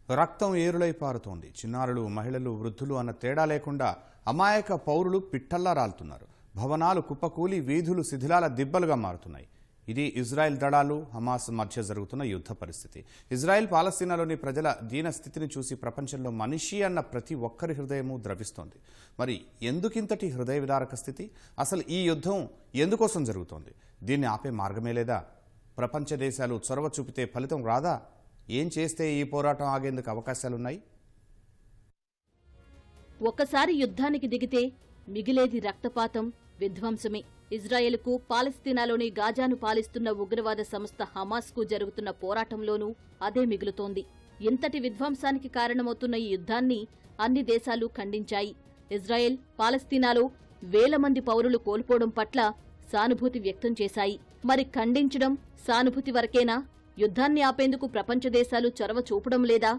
రక్తం ఏరులై పారుతోంది. చిన్నారులు, మహిళలు, వృద్ధులు అన్న తేడా లేకుండా అమాయక పౌరులు పిట్టల్లా రాలుతున్నారు. భవనాలు కుప్పకూలి వీధులు శిథిలాల దిబ్బలుగా మారుతున్నాయి. ఇది ఇజ్రాయెల్ దళాలు, హమాస్ మధ్య జరుగుతున్న యుద్ధ పరిస్థితి. ఇజ్రాయెల్ పాలస్తీనాలోని ప్రజల దీనస్థితిని చూసి ప్రపంచంలో మనిషి అన్న ప్రతి ఒక్కరి హృదయము ద్రవిస్తోంది. మరి ఎందుకింతటి హృదయ విదారక స్థితి? అసలు ఈ యుద్ధం ఎందుకోసం జరుగుతోంది? దీన్ని ఆపే మార్గమే లేదా? ప్రపంచ దేశాలు చొరవ చూపితే ఫలితం రాదా? ఏం చేస్తే ఈ పోరాటం ఆగేందుకు అవకాశాలున్నాయి? ఒకసారి యుద్ధానికి దిగితే మిగిలేది రక్తపాతం, విధ్వంసమే. ఇజ్రాయెల్కు, పాలస్తీనాలోని గాజాను పాలిస్తున్న ఉగ్రవాద సంస్థ హమాస్కు జరుగుతున్న పోరాటంలోనూ అదే మిగులుతోంది. ఇంతటి విధ్వంసానికి కారణమవుతున్న ఈ యుద్ధాన్ని అన్ని దేశాలు ఖండించాయి. ఇజ్రాయెల్, పాలస్తీనాలో వేల మంది పౌరులు కోల్పోవడం పట్ల సానుభూతి వ్యక్తం చేశాయి. మరి ఖండించడం, సానుభూతి వరకేనా? యుద్ధాన్ని ఆపేందుకు ప్రపంచ దేశాలు చొరవ చూపడం లేదా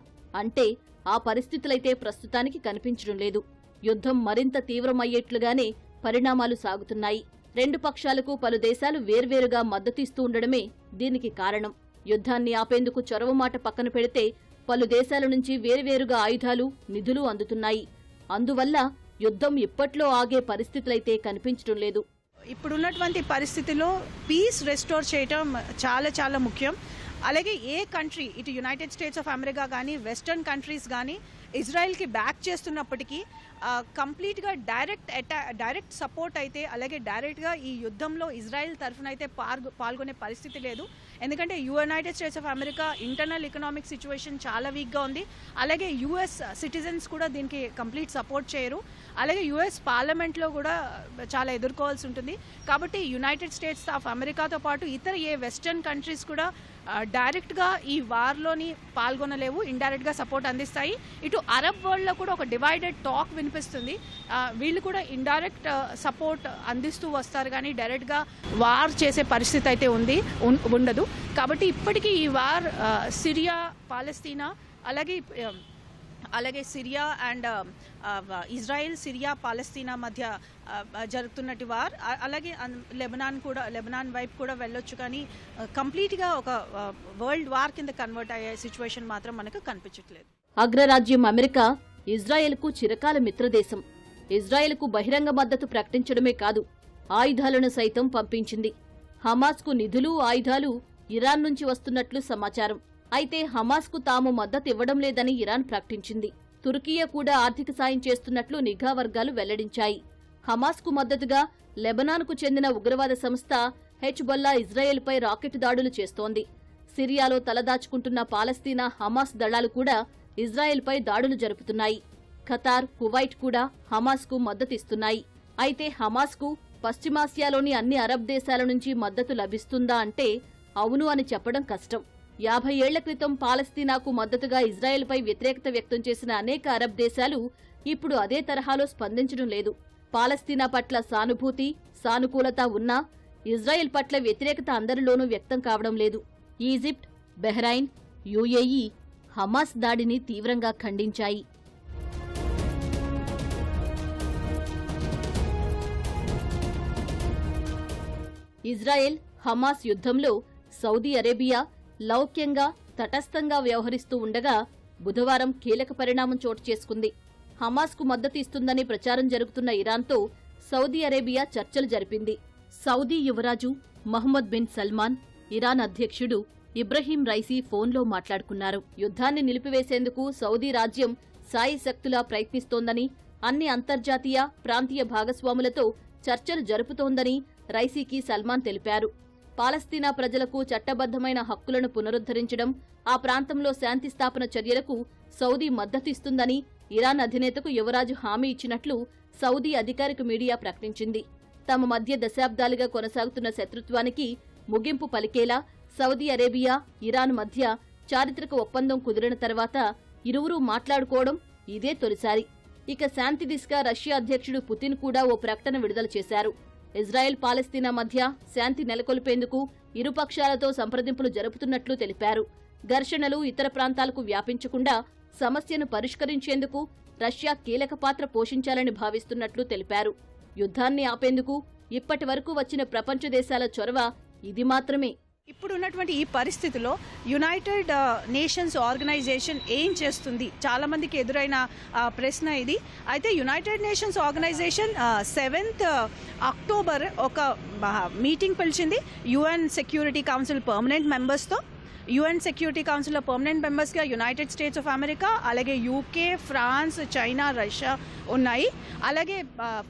అంటే ఆ పరిస్థితులైతే ప్రస్తుతానికి కనిపించడం లేదు. యుద్ధం మరింత తీవ్రమయ్యేట్లుగానే పరిణామాలు సాగుతున్నాయి. రెండు పక్షాలకు పలు దేశాలు వేర్వేరుగా మద్దతిస్తూ ఉండడమే దీనికి కారణం. యుద్ధాన్ని ఆపేందుకు చొరవ మాట పక్కన పెడితే పలు దేశాల నుంచి వేర్వేరుగా ఆయుధాలు, నిధులు అందుతున్నాయి. అందువల్ల యుద్ధం ఇప్పట్లో ఆగే పరిస్థితులైతే కనిపించడం లేదు. ఇప్పుడున్నటువంటి పరిస్థితిలో పీస్ రెస్టోర్ చేయటం చాలా చాలా ముఖ్యం. అలాగే ఏ కంట్రీ, ఇటు యునైటెడ్ స్టేట్స్ ఆఫ్ అమెరికా కానీ, వెస్టర్న్ కంట్రీస్ కానీ ఇజ్రాయెల్కి బ్యాక్ చేస్తున్నప్పటికీ కంప్లీట్గా డైరెక్ట్ సపోర్ట్ అయితే, అలాగే డైరెక్ట్గా ఈ యుద్ధంలో ఇజ్రాయెల్ తరఫున అయితే పాల్గొనే పరిస్థితి లేదు. ఎందుకంటే United States of America internal economic situation చాలా వీక్గా ఉంది. అలాగే యుఎస్ సిటిజన్స్ కూడా దీనికి కంప్లీట్ సపోర్ట్ చేయరు. అలాగే యుఎస్ పార్లమెంట్లో కూడా చాలా ఎదుర్కోవాల్సి ఉంటుంది. కాబట్టి యునైటెడ్ స్టేట్స్ ఆఫ్ అమెరికాతో పాటు ఇతర ఏ వెస్టర్న్ కంట్రీస్ కూడా డైరెక్ట్గా ఈ వార్లోని పాల్గొనలేవు, ఇండైరెక్ట్గా సపోర్ట్ అందిస్తాయి. ఇటు అరబ్ వరల్డ్లో కూడా ఒక డివైడెడ్ టాక్ వినిపిస్తుంది. వీళ్ళు కూడా ఇండైరెక్ట్ సపోర్ట్ అందిస్తూ వస్తారు, కానీ డైరెక్ట్గా వార్ చేసే పరిస్థితి అయితే ఉండదు. కాబట్టి ఇప్పటికీ ఈ వార్ సిరియా, పాలస్తీనా, అలాగే సిరియా అండ్ ఇజ్రాయెల్, సిరియా, పాలస్తీనా మధ్య జరుగుతున్నట్టు వార్. అలాగే లెబనాన్ వైపు కూడా వెళ్ళొచ్చు, కానీ కంప్లీట్గా ఒక వరల్డ్ వార్ కింద కన్వర్ట్ అయ్యే సిచ్యువేషన్ మాత్రం మనకు కనిపించట్లేదు. అగ్రరాజ్యం అమెరికా ఇజ్రాయెల్కు చిరకాల మిత్రదేశం. ఇజ్రాయెల్కు బహిరంగ మద్దతు ప్రకటించడమే కాదు, ఆయుధాలను సైతం పంపించింది. హమాస్కు నిధులు, ఆయుధాలు ఇరాన్ నుంచి వస్తున్నట్లు సమాచారం. అయితే హమాస్కు తాము మద్దతు ఇవ్వడం లేదని ఇరాన్ ప్రకటించింది. తుర్కియా కూడా ఆర్థిక సాయం చేస్తున్నట్లు నిఘా వర్గాలు వెల్లడించాయి. హమాస్కు మద్దతుగా లెబనాన్కు చెందిన ఉగ్రవాద సంస్థ హెజ్బొల్లా ఇజ్రాయెల్పై రాకెట్ దాడులు చేస్తోంది. సిరియాలో తలదాచుకుంటున్న పాలస్తీనా హమాస్ దళాలు కూడా ఇజ్రాయెల్పై దాడులు జరుపుతున్నాయి. ఖతార్, కువైట్ కూడా హమాస్కు మద్దతిస్తున్నాయి. అయితే హమాస్కు పశ్చిమాసియాలోని అన్ని అరబ్ దేశాల నుంచి మద్దతు లభిస్తుందా అంటే అవును అని చెప్పడం కష్టం. 50 ఏళ్ల క్రితం పాలస్తీనాకు మద్దతుగా ఇజ్రాయెల్పై వ్యతిరేకత వ్యక్తం చేసిన అనేక అరబ్ దేశాలు ఇప్పుడు అదే తరహాలో స్పందించడం లేదు. పాలస్తీనా పట్ల సానుభూతి, సానుకూలత ఉన్నా ఇజ్రాయెల్ పట్ల వ్యతిరేకత అందరిలోనూ వ్యక్తం కావడం లేదు. ఈజిప్ట్, బహ్రెయిన్, యుఏఈ హమాస్ దాడిని తీవ్రంగా ఖండించాయి. ఇజ్రాయెల్, హమాస్ యుద్ధంలో సౌదీ అరేబియా లౌక్యంగా, తటస్థంగా వ్యవహరిస్తూ ఉండగా బుధవారం కీలక పరిణామం చోటు చేసుకుంది. హమాస్కు మద్దతు ఇస్తుందని ప్రచారం జరుగుతున్న ఇరాన్తో సౌదీ అరేబియా చర్చలు జరిపింది. సౌదీ యువరాజు మహమ్మద్ బిన్ సల్మాన్, ఇరాన్ అధ్యక్షుడు ఇబ్రహీం రైసీ ఫోన్లో మాట్లాడుకున్నారు. యుద్ధాన్ని నిలిపివేసేందుకు సౌదీ రాజ్యం సాయశక్తులా ప్రయత్నిస్తోందని, అన్ని అంతర్జాతీయ, ప్రాంతీయ భాగస్వాములతో చర్చలు జరుపుతోందని రైసీకి సల్మాన్ తెలిపారు. పాలస్తీనా ప్రజలకు చట్టబద్దమైన హక్కులను పునరుద్ధరించడం, ఆ ప్రాంతంలో శాంతి స్థాపన చర్యలకు సౌదీ మద్దతు ఇస్తుందని ఇరాన్ అధినేతకు యువరాజు హామీ ఇచ్చినట్లు సౌదీ అధికారిక మీడియా ప్రకటించింది. తమ మధ్య దశాబ్దాలుగా కొనసాగుతున్న శత్రుత్వానికి ముగింపు పలికేలా సౌదీ అరేబియా, ఇరాన్ మధ్య చారిత్రక ఒప్పందం కుదిరిన తర్వాత ఇరువురూ మాట్లాడుకోవడం ఇదే తొలిసారి. ఇక శాంతి దిశగా రష్యా అధ్యక్షుడు పుతిన్ కూడా ఓ ప్రకటన విడుదల చేశారు. ఇజ్రాయెల్, పాలస్తీనా మధ్య శాంతి నెలకొల్పేందుకు ఇరుపక్షాలతో సంప్రదింపులు జరుపుతున్నట్లు తెలిపారు. ఘర్షణలు ఇతర ప్రాంతాలకు వ్యాపించకుండా సమస్యను పరిష్కరించేందుకు రష్యా కీలక పాత్ర పోషించాలని భావిస్తున్నట్లు తెలిపారు. యుద్ధాన్ని ఆపేందుకు ఇప్పటి వరకు వచ్చిన ప్రపంచ దేశాల చొరవ ఇది మాత్రమే. ఇప్పుడు ఉన్నటువంటి ఈ పరిస్థితిలో యునైటెడ్ నేషన్స్ ఆర్గనైజేషన్ ఏం చేస్తుంది, చాలామందికి ఎదురైన ప్రశ్న ఇది. అయితే United Nations Organisation 7th October ఒక మీటింగ్ పిలిచింది యుఎన్ సెక్యూరిటీ కౌన్సిల్ పర్మనెంట్ మెంబర్స్తో. యుఎన్ సెక్యూరిటీ కౌన్సిల్లో పర్మనెంట్ మెంబర్స్గా యునైటెడ్ స్టేట్స్ ఆఫ్ అమెరికా, అలాగే యూకే, ఫ్రాన్స్, చైనా, రష్యా ఉన్నాయి. అలాగే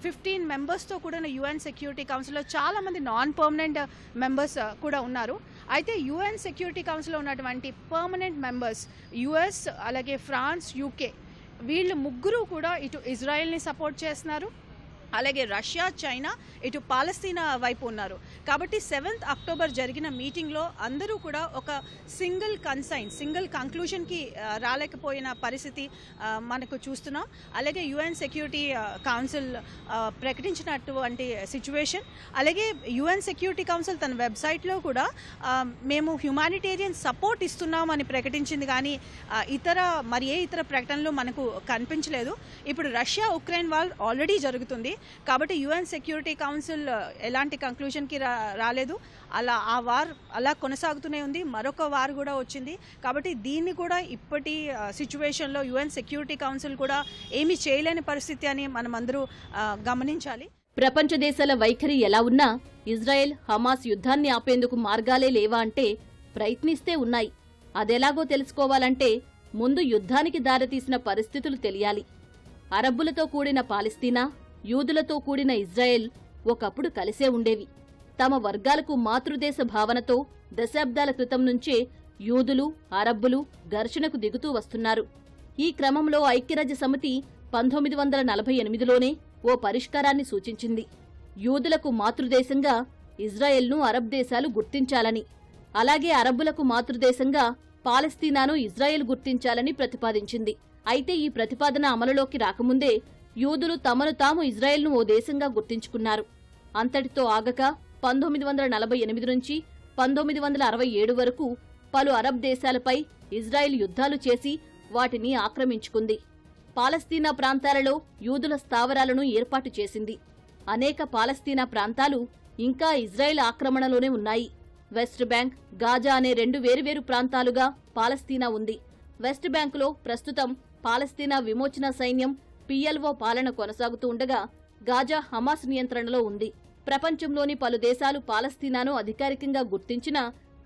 15 మెంబర్స్తో కూడిన యుఎన్ సెక్యూరిటీ కౌన్సిల్లో చాలామంది నాన్ పర్మనెంట్ మెంబర్స్ కూడా ఉన్నారు. అయితే యుఎన్ సెక్యూరిటీ కౌన్సిల్లో ఉన్నటువంటి పర్మనెంట్ మెంబర్స్ యుఎస్, అలాగే ఫ్రాన్స్, యూకే, వీళ్ళు ముగ్గురు కూడా ఇటు ఇజ్రాయెల్ని సపోర్ట్ చేస్తున్నారు, అలాగే రష్యా, చైనా ఇటు పాలస్తీనా వైపు ఉన్నారు. కాబట్టి 7th అక్టోబర్ జరిగిన మీటింగ్లో అందరూ కూడా ఒక సింగిల్ కంక్లూషన్కి రాలేకపోయిన పరిస్థితి మనకు చూస్తున్నాం. అలాగే యుఎన్ సెక్యూరిటీ కౌన్సిల్ ప్రకటించినటువంటి సిచ్యువేషన్. అలాగే యుఎన్ సెక్యూరిటీ కౌన్సిల్ తన వెబ్సైట్లో కూడా మేము హ్యుమానిటేరియన్ సపోర్ట్ ఇస్తున్నామని ప్రకటించింది, కానీ ఏ ఇతర ప్రకటనలు మనకు కనిపించలేదు. ఇప్పుడు రష్యా ఉక్రెయిన్ వార్ ఆల్రెడీ జరుగుతుంది కాబట్టి యుఎన్ సెక్యూరిటీ కౌన్సిల్ ఎలాంటి కంక్లూషన్కి రాలేదు. ఆ వార్ అలా కొనసాగుతూనే ఉంది. మరొక వార్ కూడా వచ్చింది. కాబట్టి దీన్ని కూడా ఇప్పటి సిచ్యువేషన్లో యుఎన్ సెక్యూరిటీ కౌన్సిల్ కూడా ఏమీ చేయలేని పరిస్థితి అని మనం అందరూ గమనించాలి. ప్రపంచ దేశాల వైఖరి ఎలా ఉన్నా ఇజ్రాయెల్ హమాస్ యుద్ధాన్ని ఆపేందుకు మార్గాలే లేవా అంటే ప్రయత్నిస్తే ఉన్నాయి. అదెలాగో తెలుసుకోవాలంటే ముందు యుద్ధానికి దారితీసిన పరిస్థితులు తెలియాలి. అరబ్బులతో కూడిన పాలస్తీనా, యూదులతో కూడిన ఇజ్రాయెల్ ఒకప్పుడు కలిసే ఉండేవి. తమ వర్గాలకు మాతృదేశ భావనతో దశాబ్దాల క్రితం నుంచే యూదులు, అరబ్బులు ఘర్షణకు దిగుతూ వస్తున్నారు. ఈ క్రమంలో ఐక్యరాజ్య సమితి 1948లోనే ఓ పరిష్కారాన్ని సూచించింది. యూదులకు మాతృదేశంగా ఇజ్రాయెల్ను అరబ్ దేశాలు గుర్తించాలని, అలాగే అరబ్బులకు మాతృదేశంగా పాలస్తీనాను ఇజ్రాయెల్ గుర్తించాలని ప్రతిపాదించింది. అయితే ఈ ప్రతిపాదన అమలులోకి రాకముందే యూదులు తమను తాము ఇజ్రాయెల్ను ఓ దేశంగా గుర్తించుకున్నారు. అంతటితో ఆగక 1948 నుంచి 1967 వరకు పలు అరబ్ దేశాలపై ఇజ్రాయెల్ యుద్ధాలు చేసి వాటిని ఆక్రమించుకుంది. పాలస్తీనా ప్రాంతాలలో యూదుల స్థావరాలను ఏర్పాటు చేసింది. అనేక పాలస్తీనా ప్రాంతాలు ఇంకా ఇజ్రాయెల్ ఆక్రమణలోనే ఉన్నాయి. వెస్ట్ బ్యాంక్, గాజా అనే 2 వేరువేరు ప్రాంతాలుగా పాలస్తీనా ఉంది. వెస్ట్ బ్యాంకులో ప్రస్తుతం పాలస్తీనా విమోచన సైన్యం PLO పాలన కొనసాగుతూ ఉండగా గాజా హమాస్ నియంత్రణలో ఉంది. ప్రపంచంలోని పలు దేశాలు పాలస్తీనాను అధికారికంగా గుర్తించినా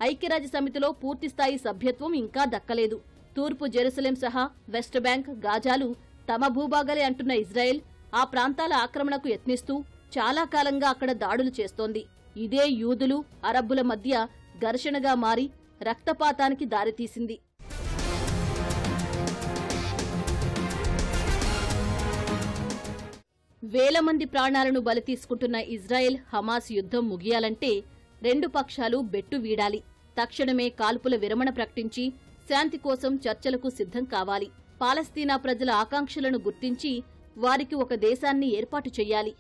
ఐక్యరాజ్య సమితిలో పూర్తిస్థాయి సభ్యత్వం ఇంకా దక్కలేదు. తూర్పు జెరూసలేం సహా వెస్ట్ బ్యాంక్, గాజాలు తమ భూభాగాలే అంటున్న ఇజ్రాయెల్ ఆ ప్రాంతాల ఆక్రమణకు యత్నిస్తూ చాలా కాలంగా అక్కడ దాడులు చేస్తోంది. ఇదే యూదులు, అరబ్బుల మధ్య ఘర్షణగా మారి రక్తపాతానికి దారితీసింది. వేల మంది ప్రాణాలను బలి తీసుకుంటున్న ఇజ్రాయెల్ హమాస్ యుద్ధం ముగియాలంటే 2 పక్షాలు బెట్టు వీడాలి. తక్షణమే కాల్పుల విరమణ ప్రకటించి శాంతి కోసం చర్చలకు సిద్ధం కావాలి. పాలస్తీనా ప్రజల ఆకాంక్షలను గుర్తించి వారికి ఒక దేశాన్ని ఏర్పాటు చెయ్యాలి.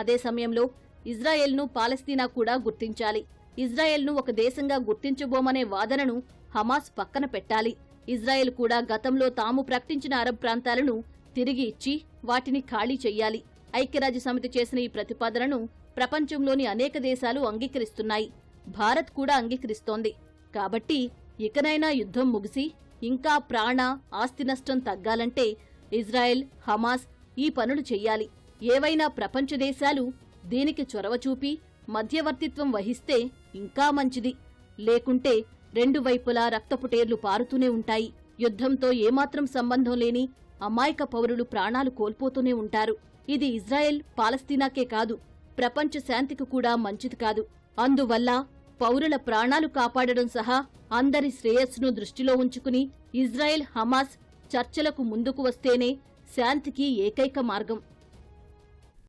అదే సమయంలో ఇజ్రాయెల్ను పాలస్తీనా కూడా గుర్తించాలి. ఇజ్రాయెల్ను ఒక దేశంగా గుర్తించబోమనే వాదనను హమాస్ పక్కన పెట్టాలి. ఇజ్రాయెల్ కూడా గతంలో తాము ప్రకటించిన అరబ్ ప్రాంతాలను తిరిగి ఇచ్చి వాటిని ఖాళీ చెయ్యాలి. ఐక్యరాజ్య సమితి చేసిన ఈ ప్రతిపాదనను ప్రపంచంలోని అనేక దేశాలు అంగీకరిస్తున్నాయి. భారత్ కూడా అంగీకరిస్తోంది. కాబట్టి ఇకనైనా యుద్ధం ముగిసి ఇంకా ప్రాణ, ఆస్తి నష్టం తగ్గాలంటే ఇజ్రాయెల్, హమాస్ ఈ పనులు చెయ్యాలి. ఏవైనా ప్రపంచ దేశాలు దీనికి చొరవ చూపి మధ్యవర్తిత్వం వహిస్తే ఇంకా మంచిది. లేకుంటే 2 వైపులా రక్తపుటేర్లు పారుతూనే ఉంటాయి. యుద్ధంతో ఏమాత్రం సంబంధం లేని అమాయక పౌరులు ప్రాణాలు కోల్పోతూనే ఉంటారు. ఇది ఇజ్రాయెల్, పాలస్తీనాకే కాదు, ప్రపంచ శాంతికి కూడా మంచిది కాదు. అందువల్ల పౌరుల ప్రాణాలు కాపాడడం సహా అందరి శ్రేయస్సును దృష్టిలో ఉంచుకుని ఇజ్రాయెల్, హమాస్ చర్చలకు ముందుకు వస్తేనే శాంతికి ఏకైక మార్గం.